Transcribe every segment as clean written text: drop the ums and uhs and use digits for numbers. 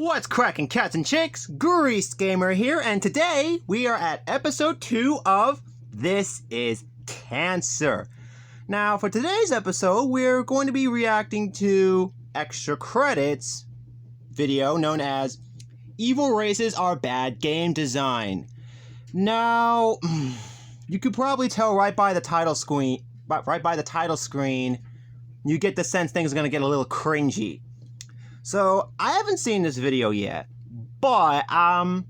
What's cracking, cats and chicks? Grease Gamer here, and today we are at episode 2 of This is Cancer. Now, for today's episode, we're going to be reacting to Extra Credits video known as Evil Races Are Bad Game Design. Now, you could probably tell right by the title screen, you get the sense things are going to get a little cringy. So, I haven't seen this video yet, but I've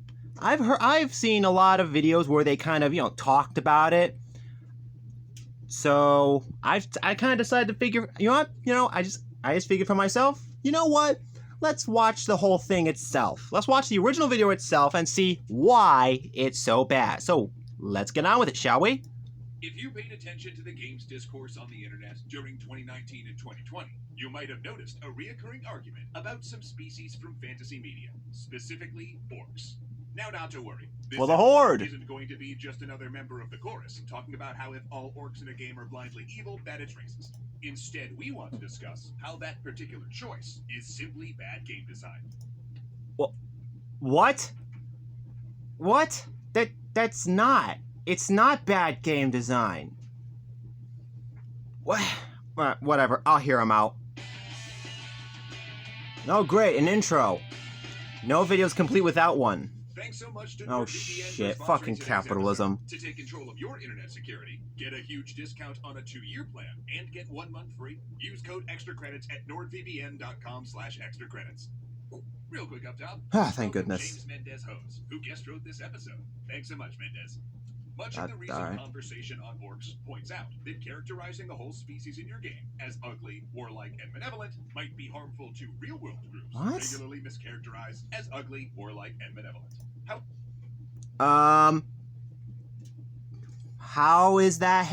seen a lot of videos where they kind of, talked about it. So, I kind of decided to figure, I just figured for myself, you know what? Let's watch the whole thing itself. Let's watch the original video itself and see why it's so bad. So, let's get on with it, shall we? If you paid attention to the game's discourse on the internet during 2019 and 2020, you might have noticed a reoccurring argument about some species from fantasy media, specifically orcs. Now, not to worry. This the Horde isn't going to be just another member of the chorus talking about how if all orcs in a game are blindly evil, that it's racist. Instead, we want to discuss how that particular choice is simply bad game design. Well, what? What? That's not. It's not bad game design. What? Whatever. I'll hear him out. Oh, great. An intro. No video's complete without one. Thanks so much to Oh, NordVPN shit. for Fucking sponsoring today's capitalism. episode. To take control of your internet security, get a huge discount on a 2-year plan, and get 1 month free. Use code EXTRACREDITS at nordvpn.com/extracredits. Real quick up top. Thank goodness. James Mendez Hose, who guest wrote this episode. Thanks so much, Mendez. Much of the recent conversation on orcs points out that characterizing the whole species in your game as ugly, warlike, and malevolent might be harmful to real-world groups, regularly mischaracterized as ugly, warlike, and malevolent. How is that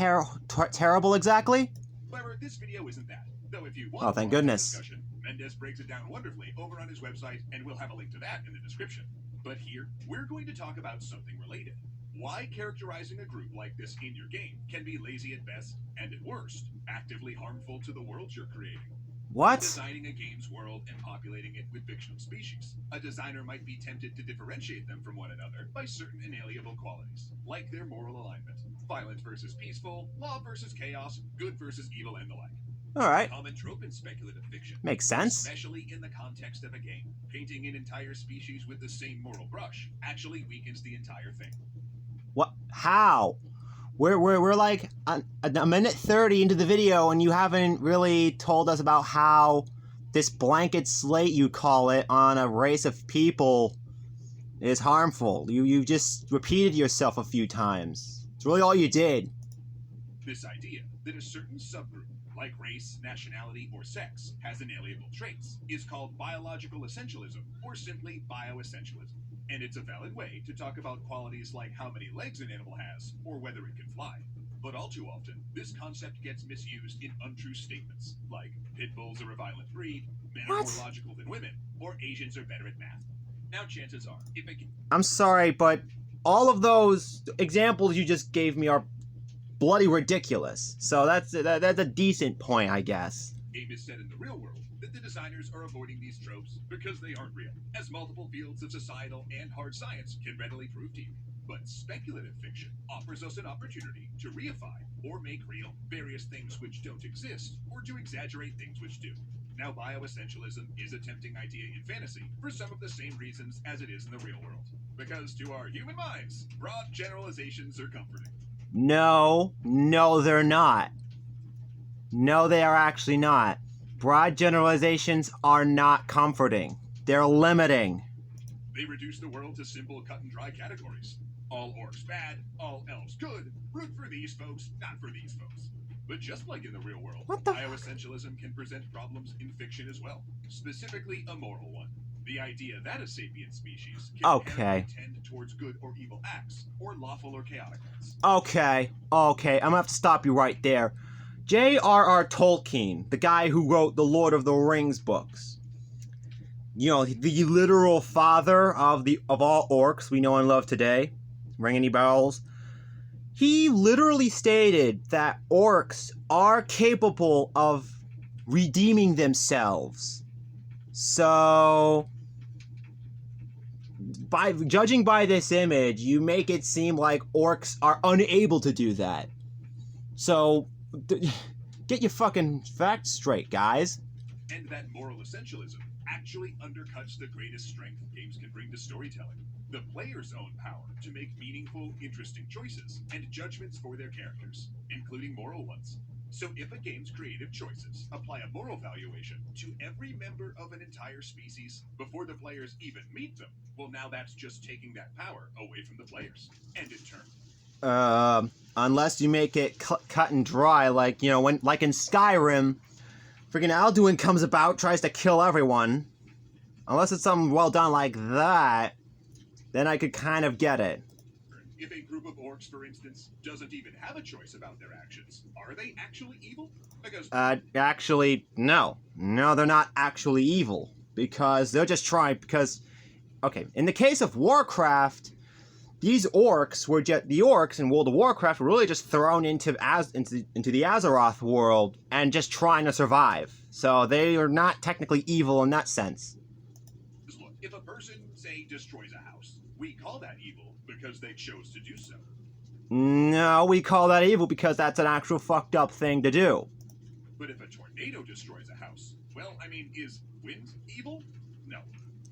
terrible exactly? However, this video isn't that. Though if you want thank goodness. Discussion, Mendez breaks it down wonderfully over on his website, and we'll have a link to that in the description. But here, we're going to talk about something related. Why characterizing a group like this in your game can be lazy at best, and at worst, actively harmful to the world you're creating. What? Designing a game's world and populating it with fictional species, a designer might be tempted to differentiate them from one another by certain inalienable qualities, like their moral alignment, violent versus peaceful, law versus chaos, good versus evil, and the like. Alright. Common trope in speculative fiction. Makes sense. Especially in the context of a game. Painting an entire species with the same moral brush actually weakens the entire thing. What? How? We're like a minute 30 into the video and you haven't really told us about how this blanket slate, you call it, on a race of people is harmful. You just repeated yourself a few times. It's really all you did. This idea that a certain subgroup, like race, nationality, or sex, has inalienable traits is called biological essentialism, or simply bioessentialism. And it's a valid way to talk about qualities like how many legs an animal has, or whether it can fly. But all too often, this concept gets misused in untrue statements, like pit bulls are a violent breed, men are more logical than women, or Asians are better at math. Now chances are, if it can... I'm sorry, but all of those examples you just gave me are bloody ridiculous. So that's a decent point, I guess. Game is said in the real world that the designers are avoiding these tropes because they aren't real, as multiple fields of societal and hard science can readily prove to you. But speculative fiction offers us an opportunity to reify or make real various things which don't exist, or to exaggerate things which do. Now, bioessentialism is a tempting idea in fantasy for some of the same reasons as it is in the real world. Because to our human minds, broad generalizations are comforting. No, they're not. No, they are actually not. Broad generalizations are not comforting. They're limiting. They reduce the world to simple cut and dry categories. All orcs bad, all elves good, root for these folks, not for these folks. But just like in the real world, bioessentialism can present problems in fiction as well, specifically a moral one. The idea that a sapient species can tend towards good or evil acts, or lawful or chaotic ones. Okay, I'm gonna have to stop you right there. J.R.R. Tolkien, the guy who wrote the Lord of the Rings books, the literal father of all orcs we know and love today, ring any bells? He literally stated that orcs are capable of redeeming themselves. So by judging by this image, you make it seem like orcs are unable to do that. So, get your fucking facts straight, guys. And that moral essentialism actually undercuts the greatest strength games can bring to storytelling: the player's own power to make meaningful, interesting choices and judgments for their characters, including moral ones. So if a game's creative choices apply a moral valuation to every member of an entire species before the players even meet them, well, now that's just taking that power away from the players. And in turn, Unless you make it cut and dry, like, you know, when, like in Skyrim, freaking Alduin comes about, tries to kill everyone. Unless it's something well done like that, then I could kind of get it. if a group of orcs, for instance, doesn't even have a choice about their actions, are they actually evil? Because Actually, no. No, they're not actually evil. Because they're just trying, because, okay, in the case of Warcraft, these orcs were just, the orcs in World of Warcraft were really just thrown into the Azeroth world and just trying to survive. So they are not technically evil in that sense. look, if a person, say, destroys a house, we call that evil because they chose to do so. No, we call that evil because that's an actual fucked up thing to do. But if a tornado destroys a house, well, I mean, is wind evil? No.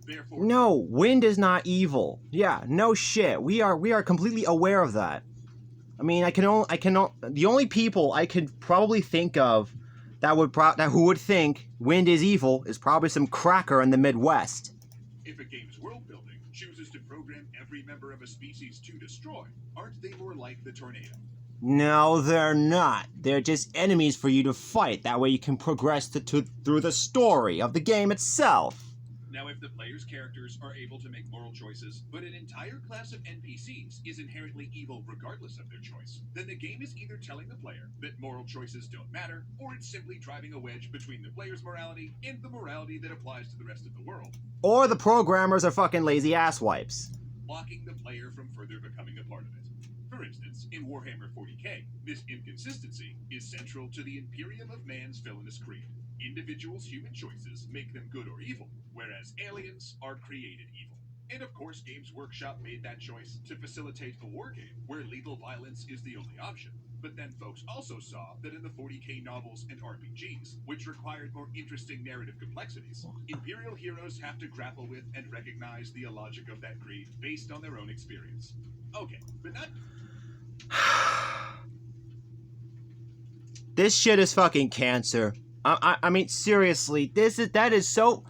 Therefore, No, wind is not evil. Yeah, no shit. We are completely aware of that. I mean, the only people I could probably think of who would think wind is evil is probably some cracker in the Midwest. if a game's world building chooses to program every member of a species to destroy, aren't they more like the tornado? No, they're not. They're just enemies for you to fight. That way you can progress through the story of the game itself. Now, if the player's characters are able to make moral choices, but an entire class of NPCs is inherently evil regardless of their choice, then the game is either telling the player that moral choices don't matter, or it's simply driving a wedge between the player's morality and the morality that applies to the rest of the world, Or the programmers are fucking lazy asswipes. blocking the player from further becoming a part of it. For instance, in Warhammer 40k, this inconsistency is central to the Imperium of Man's villainous creed. Individuals' human choices make them good or evil, whereas aliens are created evil. And of course, Games Workshop made that choice to facilitate a war game where lethal violence is the only option. But then folks also saw that in the 40k novels and RPGs, which required more interesting narrative complexities, Imperial heroes have to grapple with and recognize the illogic of that creed based on their own experience. Okay, but not... This shit is fucking cancer. I mean, seriously, that is so...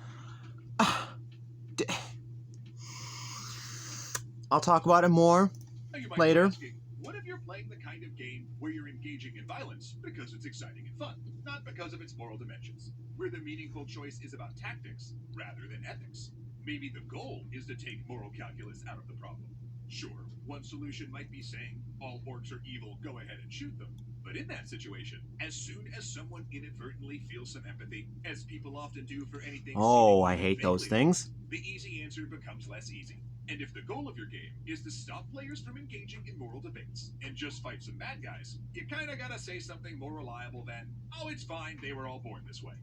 I'll talk about it more Now you might later. be asking, what if you're playing the kind of game where you're engaging in violence because it's exciting and fun, not because of its moral dimensions, where the meaningful choice is about tactics rather than ethics? Maybe the goal is to take moral calculus out of the problem. Sure, one solution might be saying, all orcs are evil, go ahead and shoot them. But in that situation, as soon as someone inadvertently feels some empathy, as people often do for anything... Oh, I seemingly hate those vaguely things. the easy answer becomes less easy. And if the goal of your game is to stop players from engaging in moral debates and just fight some bad guys, you kinda gotta say something more reliable than, oh, it's fine, they were all born this way.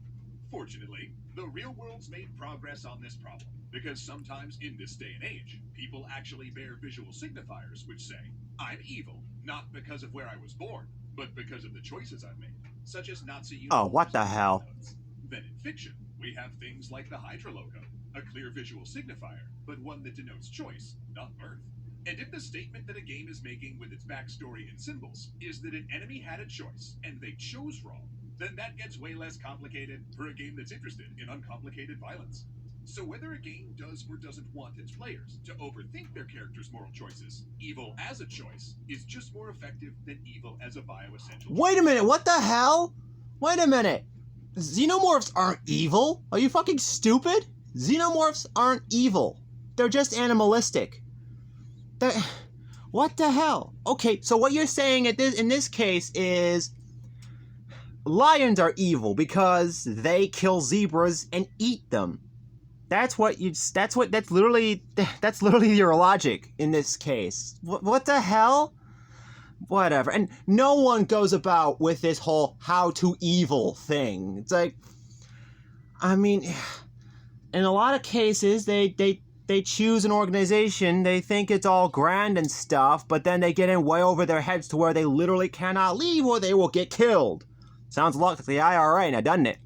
Fortunately, the real world's made progress on this problem, because sometimes in this day and age, people actually bear visual signifiers which say, I'm evil, not because of where I was born, but because of the choices I've made, such as Nazi uniforms. Oh, what the hell? Then in fiction, we have things like the Hydra logo, a clear visual signifier, but one that denotes choice, not birth. And if the statement that a game is making with its backstory and symbols is that an enemy had a choice and they chose wrong, then that gets way less complicated for a game that's interested in uncomplicated violence. So whether a game does or doesn't want its players to overthink their characters' moral choices, evil as a choice is just more effective than evil as a bioessential. Wait a minute, what the hell? Wait a minute. Xenomorphs aren't evil? Are you fucking stupid? Xenomorphs aren't evil. They're just animalistic. What the hell? Okay, so what you're saying in this case is lions are evil because they kill zebras and eat them. That's literally your logic in this case. What the hell? Whatever. And no one goes about with this whole how to evil thing. It's like, I mean, in a lot of cases, they they choose an organization, they think it's all grand and stuff, but then they get in way over their heads to where they literally cannot leave or they will get killed. Sounds a lot like the IRA now, doesn't it?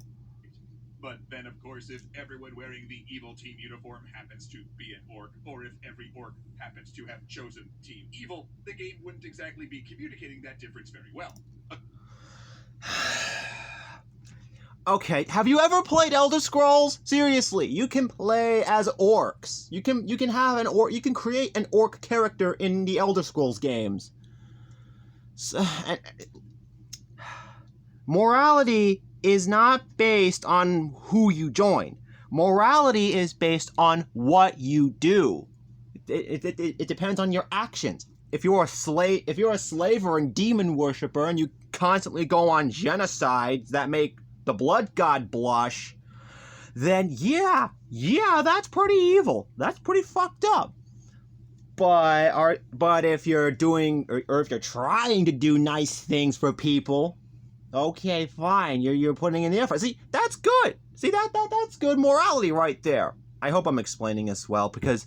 But then, of course, if everyone wearing the evil team uniform happens to be an orc, or if every orc happens to have chosen Team Evil, the game wouldn't exactly be communicating that difference very well. Okay, have you ever played Elder Scrolls? Seriously, you can play as orcs. You can have an orc. You can create an orc character in the Elder Scrolls games. So, morality is not based on who you join. Morality is based on what you do. It depends on your actions. If you're a slave or a demon worshiper and you constantly go on genocides that make the blood god blush, then yeah, that's pretty evil. That's pretty fucked up. But if you're doing or if you're trying to do nice things for people, okay, fine. You're putting in the effort. See, that's good. See that's good morality right there. I hope I'm explaining this well because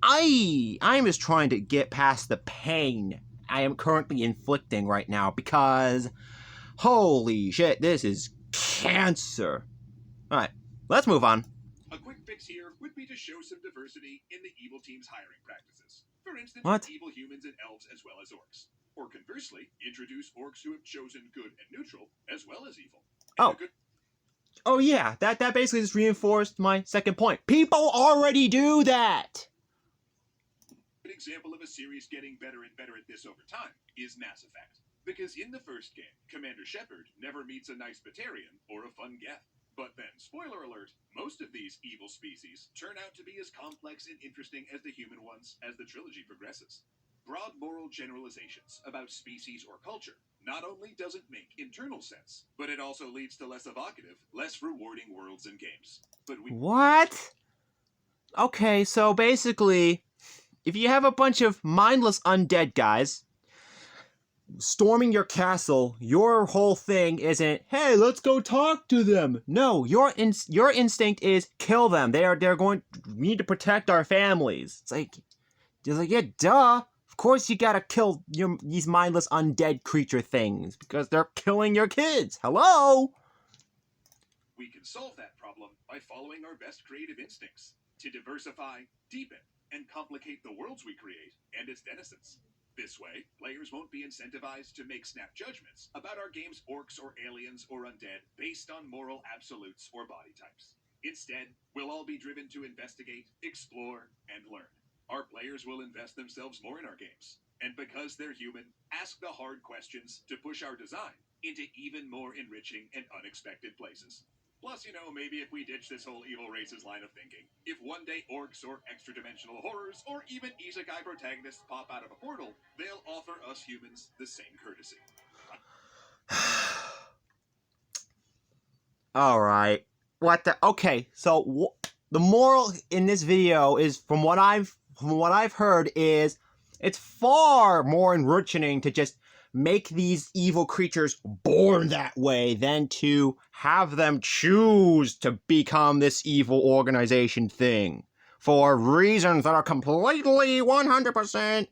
I'm just trying to get past the pain I am currently inflicting right now because holy shit, this is cancer. Alright, let's move on. A quick fix here would be to show some diversity in the evil team's hiring practices. For instance, What? evil humans and elves as well as orcs. Or conversely, introduce orcs who have chosen good and neutral as well as evil. And Oh yeah, that basically just reinforced my second point. People already do that! An example of a series getting better and better at this over time is Mass Effect. Because in the first game, Commander Shepard never meets a nice Batarian or a fun Geth. But then, spoiler alert, most of these evil species turn out to be as complex and interesting as the human ones as the trilogy progresses. Broad moral generalizations about species or culture not only doesn't make internal sense, but it also leads to less evocative, less rewarding worlds and games. What? Okay, so basically, if you have a bunch of mindless undead guys storming your castle, your whole thing isn't, hey, let's go talk to them. No, your instinct is kill them. They're going, we need to protect our families. It's like, yeah, duh. Of course you gotta kill these mindless undead creature things because they're killing your kids. Hello? We can solve that problem by following our best creative instincts to diversify, deepen, and complicate the worlds we create and its denizens. This way, players won't be incentivized to make snap judgments about our game's orcs or aliens or undead based on moral absolutes or body types. Instead, we'll all be driven to investigate, explore, and learn. Our players will invest themselves more in our games, and because they're human, ask the hard questions to push our design into even more enriching and unexpected places. Plus, maybe if we ditch this whole evil races line of thinking, if one day orcs or extra-dimensional horrors or even isekai protagonists pop out of a portal, they'll offer us humans the same courtesy. Alright. What the? Okay, so the moral in this video is, from what I've heard, is it's far more enriching to just make these evil creatures born that way than to have them choose to become this evil organization thing for reasons that are completely 100%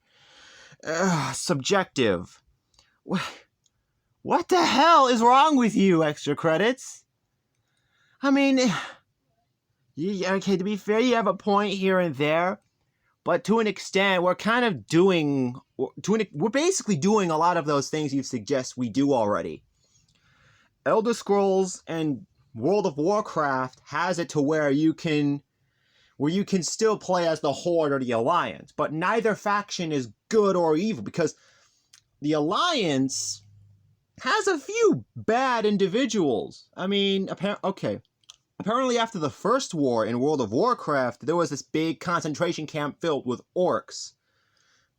subjective. What the hell is wrong with you, Extra Credits? I mean, okay, to be fair, you have a point here and there, but to an extent, we're basically doing a lot of those things you suggest we do already. Elder Scrolls and World of Warcraft has it to where you can still play as the Horde or the Alliance, but neither faction is good or evil because the Alliance has a few bad individuals. I mean, apparently after the first war in World of Warcraft, there was this big concentration camp filled with orcs.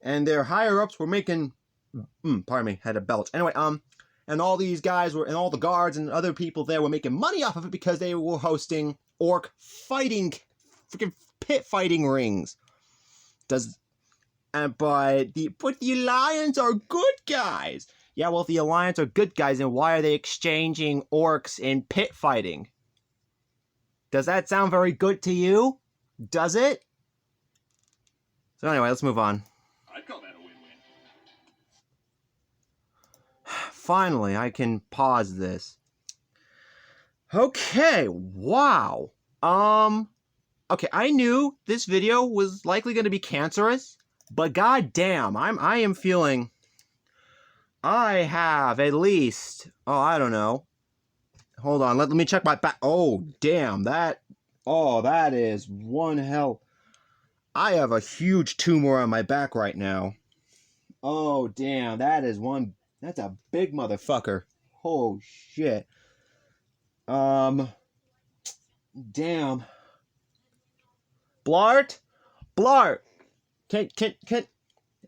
And their higher-ups were making... pardon me, had a belch. Anyway, and all these guys and all the guards and other people there were making money off of it because they were hosting orc fighting, freaking pit fighting rings. But the Alliance are good guys. Yeah, well, if the Alliance are good guys, then why are they exchanging orcs in pit fighting? Does that sound very good to you? Does it? So anyway, let's move on. I'd call that a win-win. Finally, I can pause this. Okay, wow. Okay, I knew this video was likely going to be cancerous, but goddamn, I am feeling I have at least, I don't know. Hold on, let me check my back. Oh, damn, that is one hell. I have a huge tumor on my back right now. Oh, damn, that's a big motherfucker. Oh, shit. Damn. Blart? Blart! Can,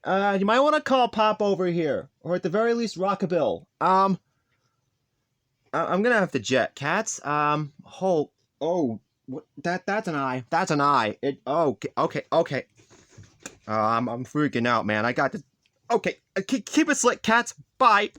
you might want to call Pop over here. Or at the very least, Rockabill. I'm gonna have to jet. Cats? What, that's an eye. That's an eye. Okay. I'm freaking out, man. I got this. Okay, keep it slick, cats. Bye.